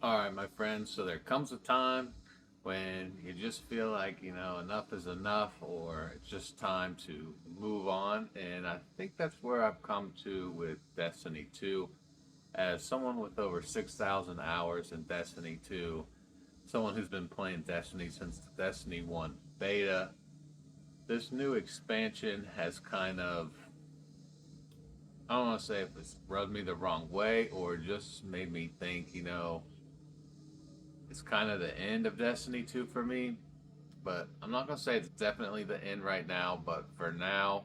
All right, my friends. So there comes a time when you just feel like, enough is enough or it's just time to move on. And I think that's where I've come to with Destiny 2. As someone with over 6,000 hours in Destiny 2, someone who's been playing Destiny since the Destiny 1 beta, this new expansion has kind of, I don't want to say if it's rubbed me the wrong way or just made me think, it's kind of the end of Destiny 2 for me. But I'm not going to say it's definitely the end right now, but for now,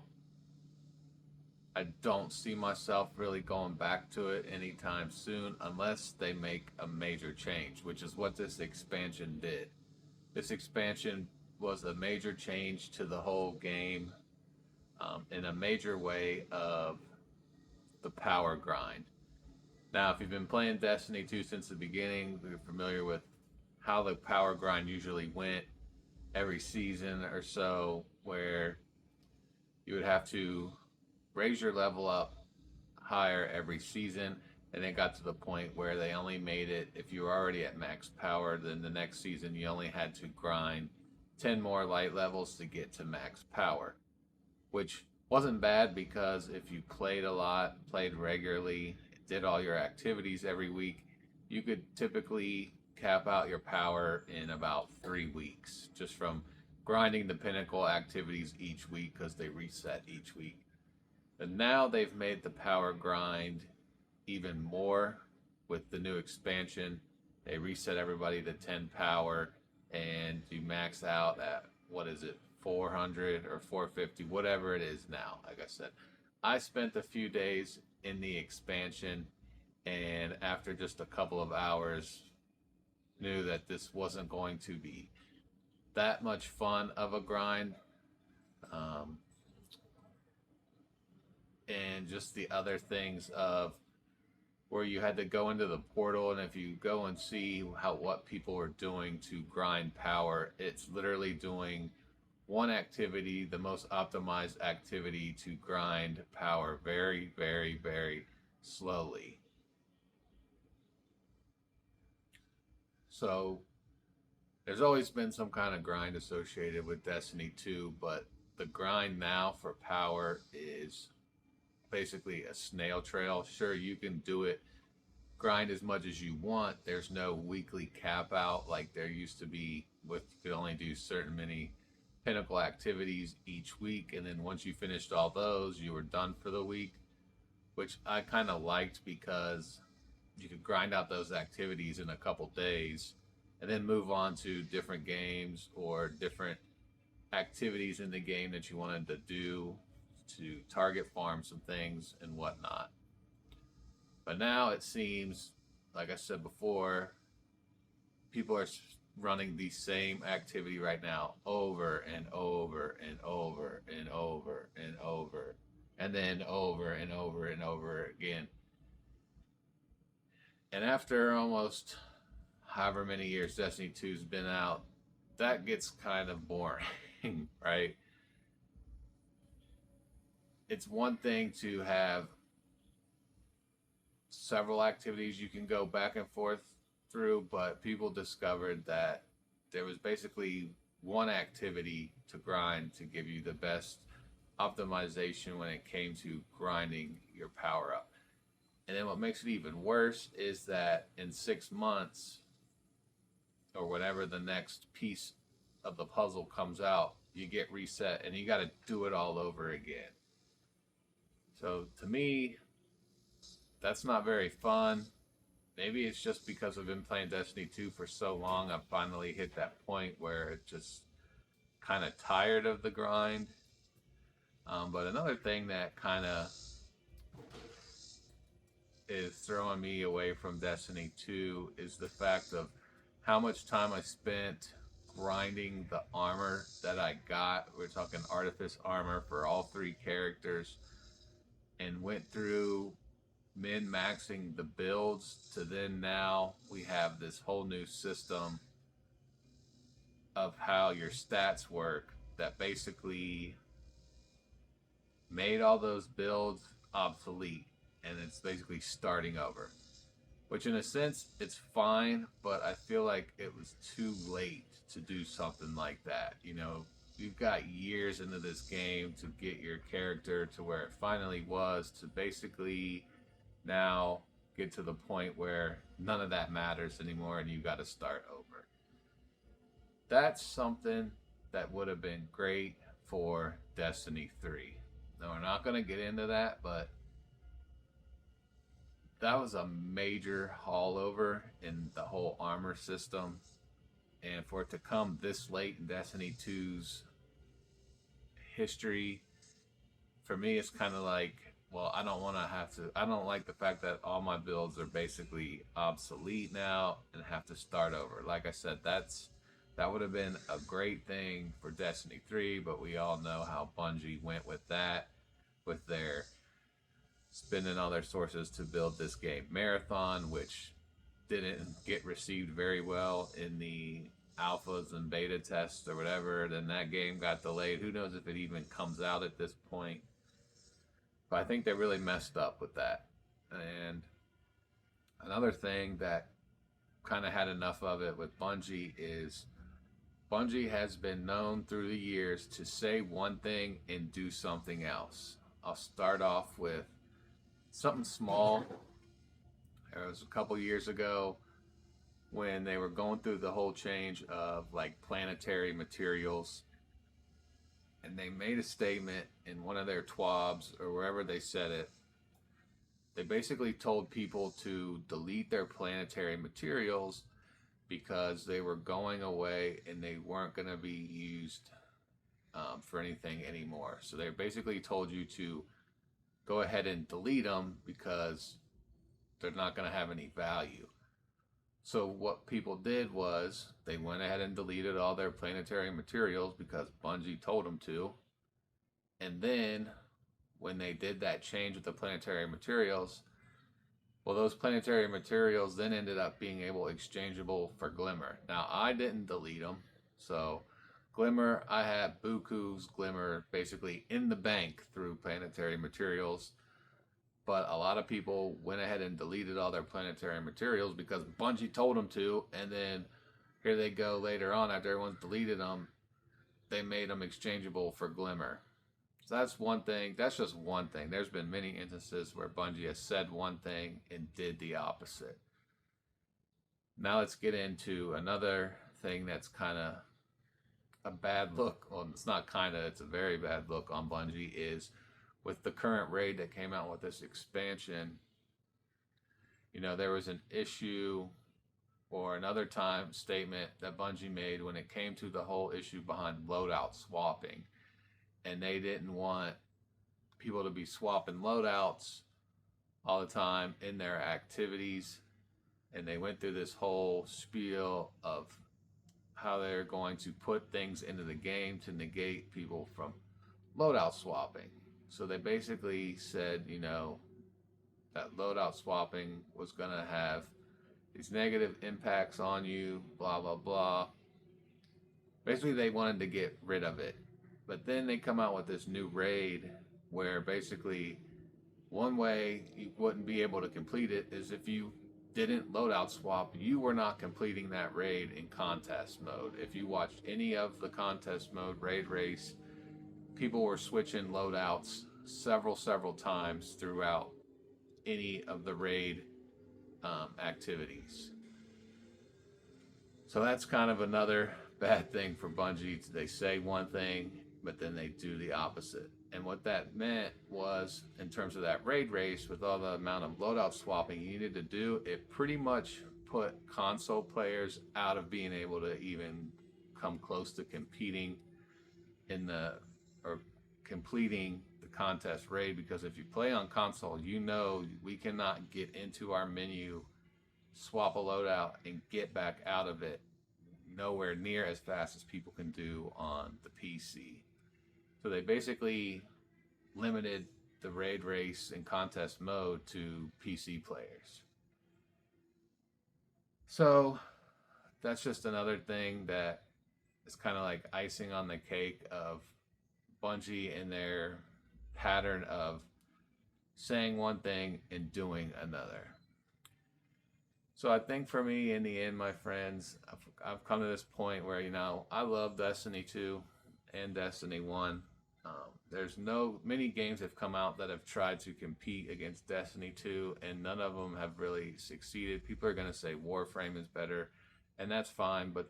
I don't see myself really going back to it anytime soon unless they make a major change, which is what this expansion did. This expansion was a major change to the whole game in a major way of the power grind. Now, if you've been playing Destiny 2 since the beginning, you're familiar with how the power grind usually went every season or so, where you would have to raise your level up higher every season. And it got to the point where they only made it if you were already at max power, then the next season you only had to grind 10 more light levels to get to max power, which wasn't bad because if you played a lot, played regularly, did all your activities every week, you could typically cap out your power in about 3 weeks just from grinding the pinnacle activities each week because they reset each week. And now they've made the power grind even more with the new expansion. They reset everybody to 10 power and you max out at, what is it, 400 or 450, whatever it is now. Like I said, I spent a few days in the expansion and after just a couple of hours knew that this wasn't going to be that much fun of a grind. Um, and just the other things of where you had to go into the portal, and if you go and see what people are doing to grind power, it's literally doing one activity, the most optimized activity to grind power very, very, very slowly. So there's always been some kind of grind associated with Destiny 2, but the grind now for power is basically a snail trail. Sure, you can do it, grind as much as you want. There's no weekly cap out like there used to be with you could only do certain many pinnacle activities each week, and then once you finished all those, you were done for the week, which I kind of liked because you could grind out those activities in a couple days and then move on to different games or different activities in the game that you wanted to do to target farm some things and whatnot. But now it seems, like I said before, people are running the same activity right now over and over and over and over and over and then over and over and over again. And after almost however many years Destiny 2's been out, that gets kind of boring, right? It's one thing to have several activities you can go back and forth through, but people discovered that there was basically one activity to grind to give you the best optimization when it came to grinding your power up. And then what makes it even worse is that in 6 months, or whenever the next piece of the puzzle comes out, you get reset and you got to do it all over again. So to me, that's not very fun. Maybe it's just because I've been playing Destiny 2 for so long, I've finally hit that point where it's just kind of tired of the grind. But another thing that kind of is throwing me away from Destiny 2 is the fact of how much time I spent grinding the armor that I got. We're talking Artifice armor for all three characters, and went through min maxing the builds to then now we have this whole new system of how your stats work that basically made all those builds obsolete, and it's basically starting over, which in a sense it's fine, but I feel like it was too late to do something like that. You know, you've got years into this game to get your character to where it finally was, to basically now get to the point where none of that matters anymore and you got to start over. That's something that would have been great for Destiny 3. Now, we're not going to get into that, but that was a major haul over in the whole armor system. And for it to come this late in Destiny 2's history, for me, it's kind of like, well, I don't want to have to. I don't like the fact that all my builds are basically obsolete now and have to start over. Like I said, that would have been a great thing for Destiny 3, but we all know how Bungie went with that, with their spending all their sources to build this game Marathon, which didn't get received very well in the alphas and beta tests or whatever. Then that game got delayed. Who knows if it even comes out at this point? But I think they really messed up with that. And another thing that kind of had enough of it with Bungie is Bungie has been known through the years to say one thing and do something else. I'll start off with something small. It was a couple years ago when they were going through the whole change of like planetary materials, and they made a statement in one of their TWABs or wherever they said it. They basically told people to delete their planetary materials because they were going away and they weren't going to be used for anything anymore. So they basically told you to go ahead and delete them because they're not going to have any value. So what people did was they went ahead and deleted all their planetary materials because Bungie told them to. And then when they did that change with the planetary materials, well, those planetary materials then ended up being able exchangeable for Glimmer. Now, I didn't delete them. So Glimmer, I had Buku's Glimmer basically in the bank through planetary materials. But a lot of people went ahead and deleted all their planetary materials because Bungie told them to, and then here they go later on after everyone's deleted them, they made them exchangeable for Glimmer. So that's one thing. That's just one thing. There's been many instances where Bungie has said one thing and did the opposite. Now let's get into another thing that's kind of a bad look. Well, it's not kind of, it's a very bad look on Bungie is with the current raid that came out with this expansion. You know, there was an issue or another time statement that Bungie made when it came to the whole issue behind loadout swapping. And they didn't want people to be swapping loadouts all the time in their activities. And they went through this whole spiel of how they're going to put things into the game to negate people from loadout swapping. So they basically said, you know, that loadout swapping was going to have these negative impacts on you, blah, blah, blah. Basically, they wanted to get rid of it. But then they come out with this new raid where basically one way you wouldn't be able to complete it is if you didn't loadout swap, you were not completing that raid in contest mode. If you watched any of the contest mode raid race, people were switching loadouts several times throughout any of the raid activities. So that's kind of another bad thing for Bungie. They say one thing, but then they do the opposite. And what that meant was, in terms of that raid race, with all the amount of loadout swapping you needed to do, it pretty much put console players out of being able to even come close to competing in the, or completing the contest raid. Because if you play on console, you know we cannot get into our menu, swap a loadout, and get back out of it nowhere near as fast as people can do on the PC. So they basically limited the raid race and contest mode to PC players. So that's just another thing that is kind of like icing on the cake of Bungie and their pattern of saying one thing and doing another. So I think for me, in the end, my friends, I've come to this point where, I love Destiny 2 and Destiny 1. There's no many games have come out that have tried to compete against Destiny 2, and none of them have really succeeded. People are going to say Warframe is better, and that's fine, but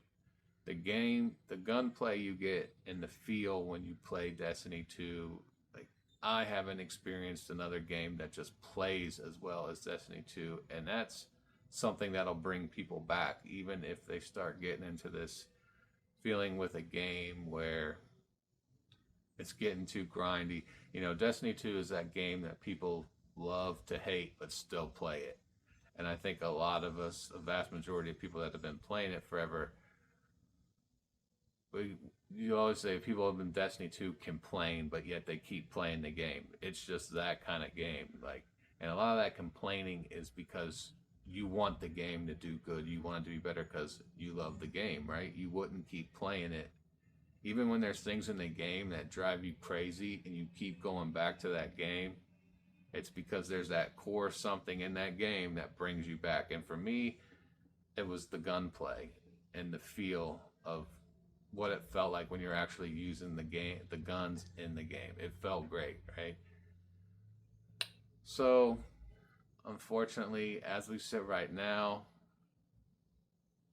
the game, the gunplay you get and the feel when you play Destiny 2, like, I haven't experienced another game that just plays as well as Destiny 2, and that's something that'll bring people back, even if they start getting into this feeling with a game where it's getting too grindy. Destiny 2 is that game that people love to hate but still play it. And I think a lot of us, a vast majority of people that have been playing it forever, you always say people have been Destiny 2 complain, but yet they keep playing the game. It's just that kind of game. And a lot of that complaining is because you want the game to do good. You want it to be better because you love the game, right? You wouldn't keep playing it. Even when there's things in the game that drive you crazy and you keep going back to that game, it's because there's that core something in that game that brings you back. And for me, it was the gunplay and the feel of what it felt like when you're actually using the guns in the game. It felt great, right? So, unfortunately, as we sit right now,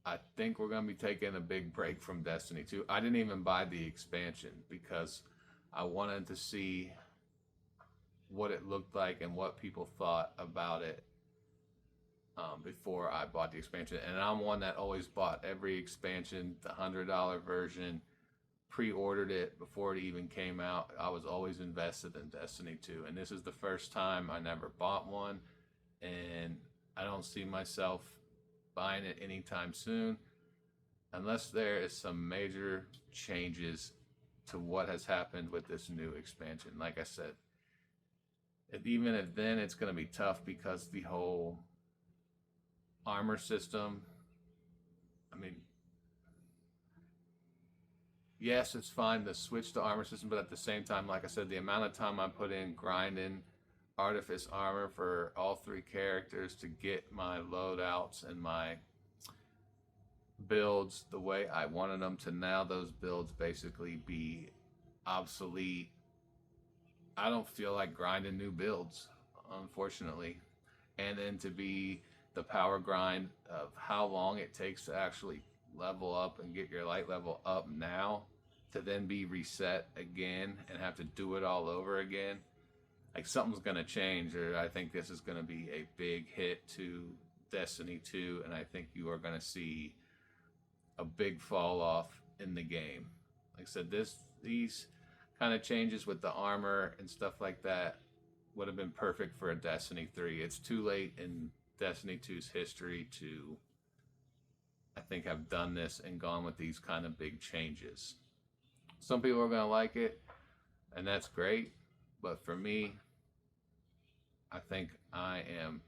I think we're going to be taking a big break from Destiny 2. I didn't even buy the expansion because I wanted to see what it looked like and what people thought about it before I bought the expansion. And I'm one that always bought every expansion, the $100 version, pre-ordered it before it even came out. I was always invested in Destiny 2. And this is the first time I never bought one. And I don't see myself buying it anytime soon unless there is some major changes to what has happened with this new expansion. Like I said, even if then it's going to be tough because the whole armor system, I mean, yes, it's fine to switch to armor system, but at the same time, like I said, the amount of time I put in grinding Artifice armor for all three characters to get my loadouts and my builds the way I wanted them to now those builds basically be obsolete. I don't feel like grinding new builds, unfortunately. And then to be the power grind of how long it takes to actually level up and get your light level up now to then be reset again and have to do it all over again. Like, something's going to change, or I think this is going to be a big hit to Destiny 2, and I think you are going to see a big fall off in the game. Like I said, these kind of changes with the armor and stuff like that would have been perfect for a Destiny 3. It's too late in Destiny 2's history to, I think, have done this and gone with these kind of big changes. Some people are going to like it, and that's great. But for me, I think I am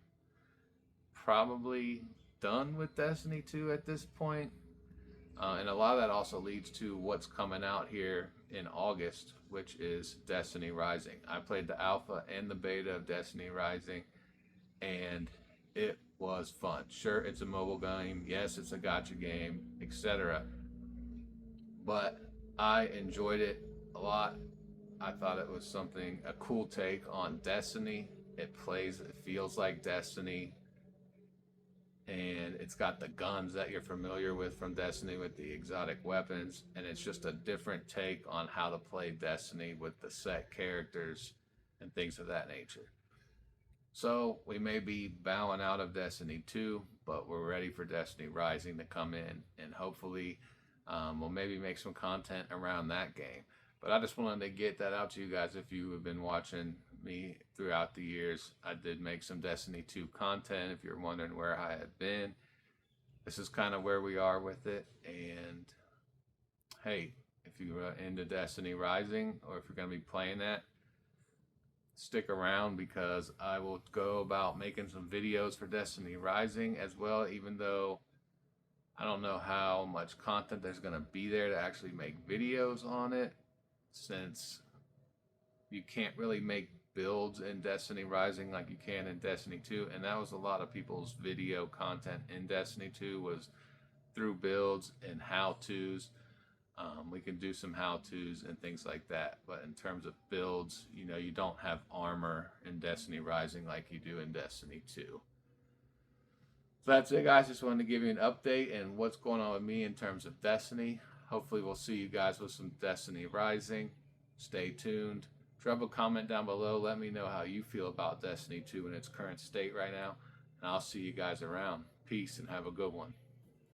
probably done with Destiny 2 at this point. And a lot of that also leads to what's coming out here in August, which is Destiny Rising. I played the alpha and the beta of Destiny Rising, and it was fun. Sure, it's a mobile game. Yes, it's a gacha game, etc. But I enjoyed it a lot. I thought it was a cool take on Destiny. It feels like Destiny. And it's got the guns that you're familiar with from Destiny with the exotic weapons. And it's just a different take on how to play Destiny with the set characters and things of that nature. So we may be bowing out of Destiny 2, but we're ready for Destiny Rising to come in. And hopefully we'll maybe make some content around that game. But I just wanted to get that out to you guys. If you have been watching me throughout the years, I did make some Destiny 2 content. If you're wondering where I had been, this is kind of where we are with it. And hey, if you're into Destiny Rising, or if you're going to be playing that, stick around, because I will go about making some videos for Destiny Rising as well, even though I don't know how much content there's going to be there to actually make videos on it, since you can't really make builds in Destiny Rising like you can in Destiny 2, and that was a lot of people's video content in Destiny 2 was through builds and how-tos. We can do some how-tos and things like that, but in terms of builds, you know, you don't have armor in Destiny Rising like you do in Destiny 2. So that's it, guys. Just wanted to give you an update and what's going on with me in terms of Destiny. Hopefully we'll see you guys with some Destiny Rising. Stay tuned. Drop a comment down below. Let me know how you feel about Destiny 2 in its current state right now. And I'll see you guys around. Peace and have a good one.